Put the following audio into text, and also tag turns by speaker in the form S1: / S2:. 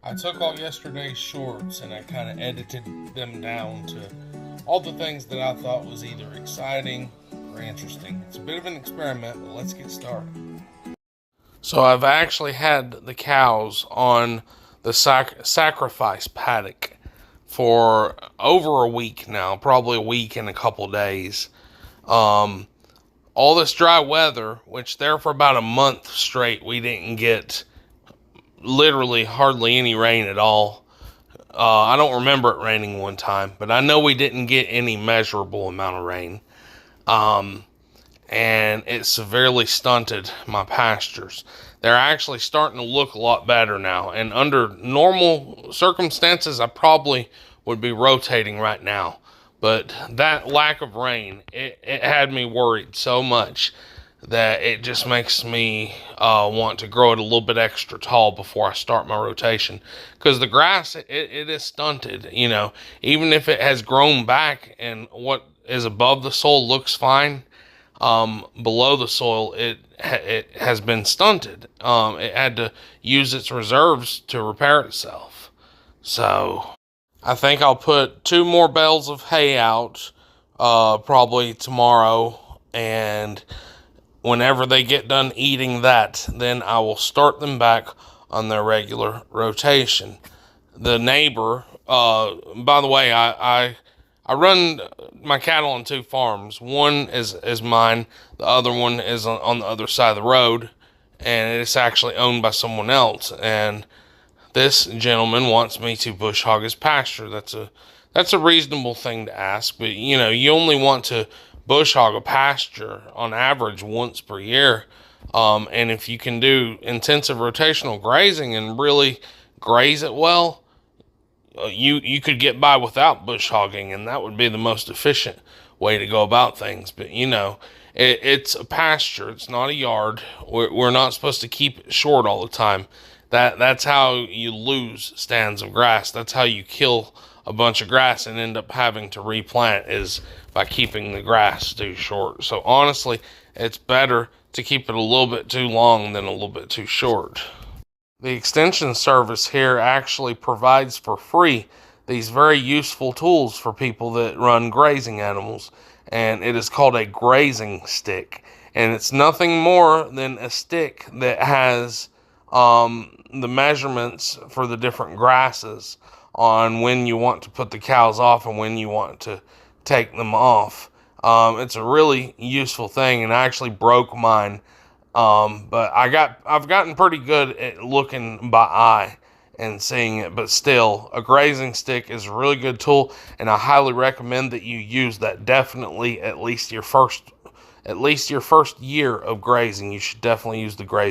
S1: I took all yesterday's shorts and I kind of edited them down to all the things that I thought was either exciting or interesting. It's a bit of an experiment, but let's get started. So I've actually had the cows on the sacrifice paddock for over a week now, probably a week and a couple days. Um, all this dry weather, which there for about a month straight, we didn't get literally hardly any rain at all. I don't remember it raining one time, but I know we didn't get any measurable amount of rain. Um, and it severely stunted my pastures. They're actually starting to look a lot better now. And under normal circumstances, I probably would be rotating right now. But that lack of rain, it had me worried so much that it just makes me want to grow it a little bit extra tall before I start my rotation. Because the grass, it is stunted, even if it has grown back and what is above the soil looks fine, below the soil, it has been stunted. It had to use its reserves to repair itself. So I think I'll put 2 more bales of hay out, probably tomorrow, and whenever they get done eating that, then I will start them back on their regular rotation. The neighbor, by the way, I run my cattle on 2 farms. One is mine, the other one is on the other side of the road, and it's actually owned by someone else. And this gentleman wants me to bush hog his pasture. That's a reasonable thing to ask, but you only want to bush hog a pasture on average once per year. And if you can do intensive rotational grazing and really graze it well, you could get by without bush hogging, and that would be the most efficient way to go about things. But it's a pasture, it's not a yard. We're not supposed to keep it short all the time. That's how you lose stands of grass. That's how you kill a bunch of grass and end up having to replant, is by keeping the grass too short. So honestly, it's better to keep it a little bit too long than a little bit too short. The extension service here actually provides for free these very useful tools for people that run grazing animals, and it is called a grazing stick. And it's nothing more than a stick that has the measurements for the different grasses on when you want to put the cows off and when you want to take them off. It's a really useful thing, and I actually broke mine. But I've gotten pretty good at looking by eye and seeing it, but still, a grazing stick is a really good tool, and I highly recommend that you use that. Definitely, at least your first year of grazing, you should definitely use the grazing